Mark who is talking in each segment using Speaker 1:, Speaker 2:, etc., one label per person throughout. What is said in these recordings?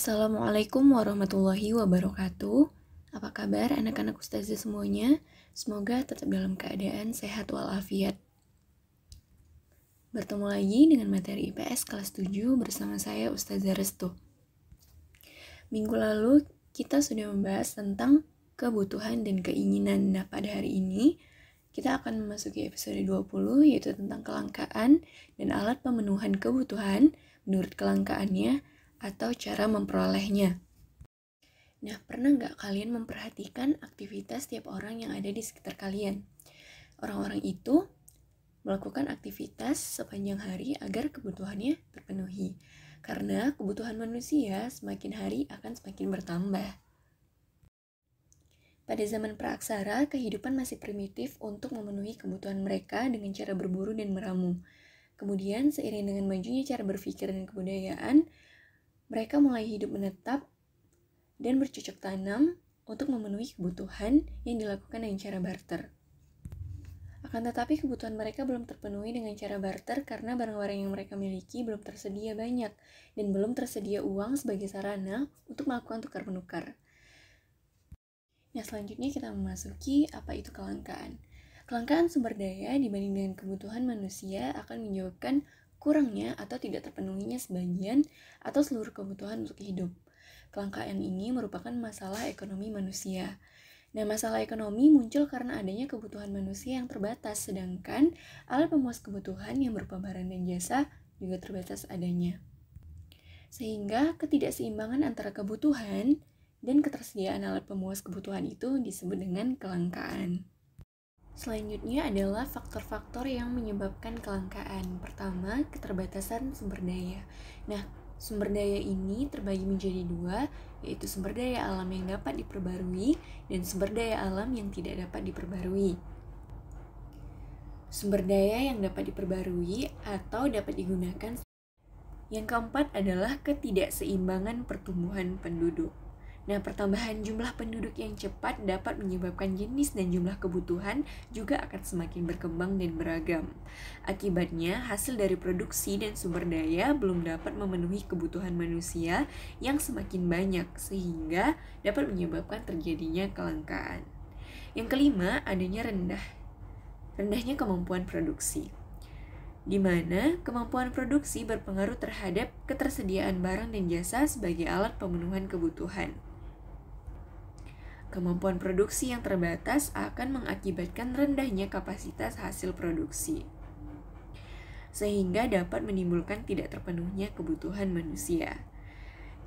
Speaker 1: Assalamualaikum warahmatullahi wabarakatuh. Apa kabar anak-anak ustazah semuanya? Semoga tetap dalam keadaan sehat walafiat. Bertemu lagi dengan materi IPS kelas 7 bersama saya Ustazah Restu. Minggu lalu kita sudah membahas tentang kebutuhan dan keinginan. Nah, pada hari ini kita akan memasuki episode 20 yaitu tentang kelangkaan dan alat pemenuhan kebutuhan menurut kelangkaannya atau cara memperolehnya. Nah, pernah nggak kalian memperhatikan aktivitas tiap orang yang ada di sekitar kalian? Orang-orang itu melakukan aktivitas sepanjang hari agar kebutuhannya terpenuhi. Karena kebutuhan manusia semakin hari akan semakin bertambah. Pada zaman praaksara, kehidupan masih primitif untuk memenuhi kebutuhan mereka dengan cara berburu dan meramu. Kemudian, seiring dengan majunya cara berpikir dan kebudayaan, mereka mulai hidup menetap dan bercocok tanam untuk memenuhi kebutuhan yang dilakukan dengan cara barter. Akan tetapi kebutuhan mereka belum terpenuhi dengan cara barter karena barang-barang yang mereka miliki belum tersedia banyak dan belum tersedia uang sebagai sarana untuk melakukan tukar-menukar. Nah, selanjutnya kita memasuki apa itu kelangkaan. Kelangkaan sumber daya dibanding dengan kebutuhan manusia akan menyebabkan kurangnya atau tidak terpenuhinya sebagian atau seluruh kebutuhan untuk hidup. Kelangkaan ini merupakan masalah ekonomi manusia. Nah, masalah ekonomi muncul karena adanya kebutuhan manusia yang terbatas, sedangkan alat pemuas kebutuhan yang berupa barang dan jasa juga terbatas adanya. Sehingga ketidakseimbangan antara kebutuhan dan ketersediaan alat pemuas kebutuhan itu disebut dengan kelangkaan. Selanjutnya adalah faktor-faktor yang menyebabkan kelangkaan. Pertama, keterbatasan sumber daya. Nah, sumber daya ini terbagi menjadi dua, yaitu sumber daya alam yang dapat diperbarui dan sumber daya alam yang tidak dapat diperbarui. Sumber daya yang dapat diperbarui atau dapat digunakan. Yang keempat adalah ketidakseimbangan pertumbuhan penduduk. Nah, pertambahan jumlah penduduk yang cepat dapat menyebabkan jenis dan jumlah kebutuhan juga akan semakin berkembang dan beragam. Akibatnya, hasil dari produksi dan sumber daya belum dapat memenuhi kebutuhan manusia yang semakin banyak, sehingga dapat menyebabkan terjadinya kelangkaan. Yang kelima, adanya rendahnya kemampuan produksi, di mana kemampuan produksi berpengaruh terhadap ketersediaan barang dan jasa sebagai alat pemenuhan kebutuhan. Kemampuan produksi yang terbatas akan mengakibatkan rendahnya kapasitas hasil produksi, sehingga dapat menimbulkan tidak terpenuhnya kebutuhan manusia.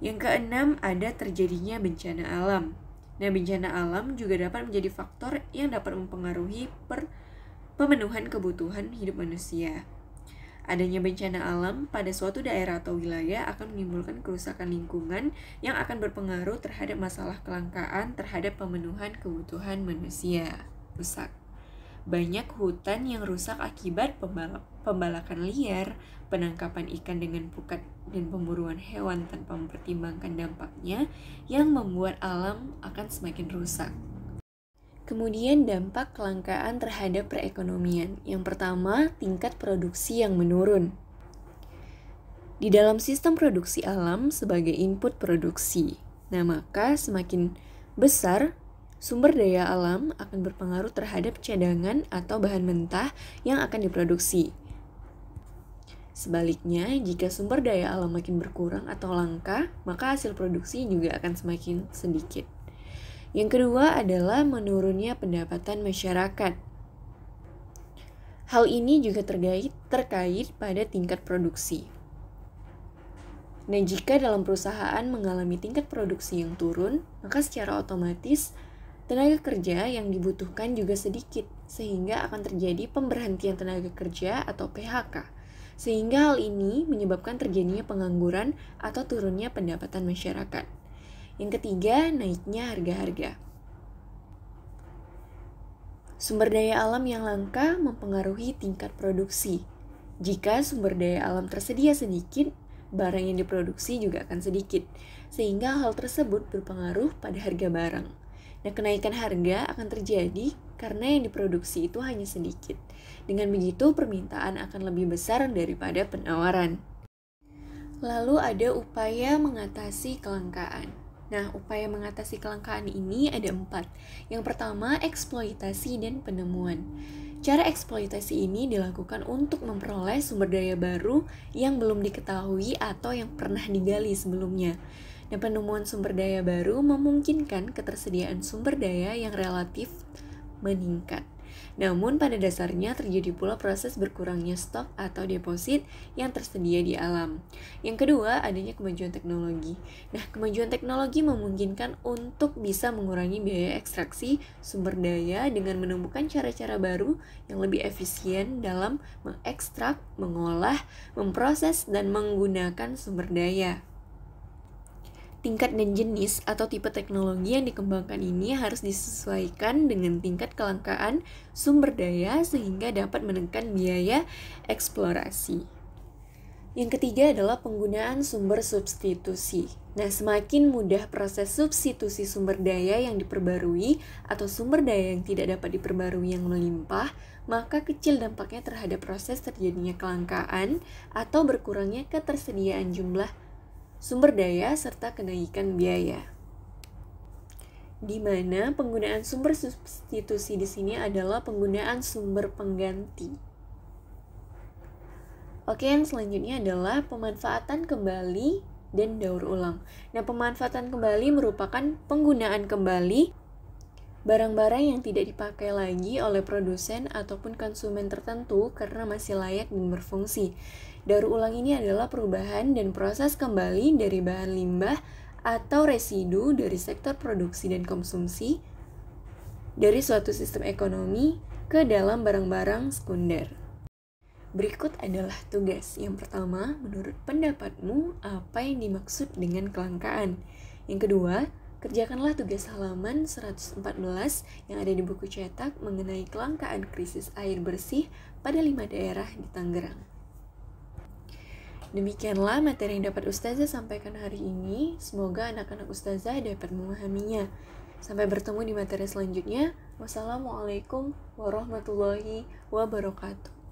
Speaker 1: Yang keenam, ada terjadinya bencana alam. Nah, bencana alam juga dapat menjadi faktor yang dapat mempengaruhi pemenuhan kebutuhan hidup manusia. Adanya bencana alam pada suatu daerah atau wilayah akan menimbulkan kerusakan lingkungan yang akan berpengaruh terhadap masalah kelangkaan terhadap pemenuhan kebutuhan manusia. Rusak. Banyak hutan yang rusak akibat pembalakan liar, penangkapan ikan dengan pukat, dan pemburuan hewan tanpa mempertimbangkan dampaknya yang membuat alam akan semakin rusak. Kemudian dampak kelangkaan terhadap perekonomian. Yang pertama, tingkat produksi yang menurun. Di dalam sistem produksi alam sebagai input produksi. Nah, maka semakin besar sumber daya alam akan berpengaruh terhadap cadangan atau bahan mentah yang akan diproduksi. Sebaliknya, jika sumber daya alam makin berkurang atau langka, maka hasil produksi juga akan semakin sedikit. Yang kedua adalah menurunnya pendapatan masyarakat. Hal ini juga terkait pada tingkat produksi. Nah, jika dalam perusahaan mengalami tingkat produksi yang turun, maka secara otomatis tenaga kerja yang dibutuhkan juga sedikit, sehingga akan terjadi pemberhentian tenaga kerja atau PHK. Sehingga hal ini menyebabkan terjadinya pengangguran atau turunnya pendapatan masyarakat. Yang ketiga, naiknya harga-harga. Sumber daya alam yang langka mempengaruhi tingkat produksi. Jika sumber daya alam tersedia sedikit, barang yang diproduksi juga akan sedikit, sehingga hal tersebut berpengaruh pada harga barang. Nah, kenaikan harga akan terjadi karena yang diproduksi itu hanya sedikit. Dengan begitu, permintaan akan lebih besar daripada penawaran. Lalu ada upaya mengatasi kelangkaan. Nah, upaya mengatasi kelangkaan ini ada 4. Yang pertama, eksploitasi dan penemuan. Cara eksploitasi ini dilakukan untuk memperoleh sumber daya baru yang belum diketahui atau yang pernah digali sebelumnya. Dan penemuan sumber daya baru memungkinkan ketersediaan sumber daya yang relatif meningkat. Namun pada dasarnya terjadi pula proses berkurangnya stok atau deposit yang tersedia di alam. Yang kedua, adanya kemajuan teknologi. Nah, kemajuan teknologi memungkinkan untuk bisa mengurangi biaya ekstraksi sumber daya dengan menemukan cara-cara baru yang lebih efisien dalam mengekstrak, mengolah, memproses, dan menggunakan sumber daya. Tingkat dan jenis atau tipe teknologi yang dikembangkan ini harus disesuaikan dengan tingkat kelangkaan sumber daya sehingga dapat menekan biaya eksplorasi. Yang ketiga adalah penggunaan sumber substitusi. Nah, semakin mudah proses substitusi sumber daya yang diperbarui atau sumber daya yang tidak dapat diperbarui yang melimpah, maka kecil dampaknya terhadap proses terjadinya kelangkaan atau berkurangnya ketersediaan jumlah sumber daya serta kenaikan biaya. Di mana penggunaan sumber substitusi di sini adalah penggunaan sumber pengganti. Oke, yang selanjutnya adalah pemanfaatan kembali dan daur ulang. Nah, pemanfaatan kembali merupakan penggunaan kembali barang-barang yang tidak dipakai lagi oleh produsen ataupun konsumen tertentu karena masih layak dan berfungsi. Daur ulang ini adalah perubahan dan proses kembali dari bahan limbah atau residu dari sektor produksi dan konsumsi dari suatu sistem ekonomi ke dalam barang-barang sekunder. Berikut adalah tugas. Yang pertama, menurut pendapatmu apa yang dimaksud dengan kelangkaan? Yang kedua, kerjakanlah tugas halaman 114 yang ada di buku cetak mengenai kelangkaan krisis air bersih pada 5 daerah di Tangerang. Demikianlah materi yang dapat Ustazah sampaikan hari ini. Semoga anak-anak Ustazah dapat memahaminya. Sampai bertemu di materi selanjutnya. Wassalamualaikum warahmatullahi wabarakatuh.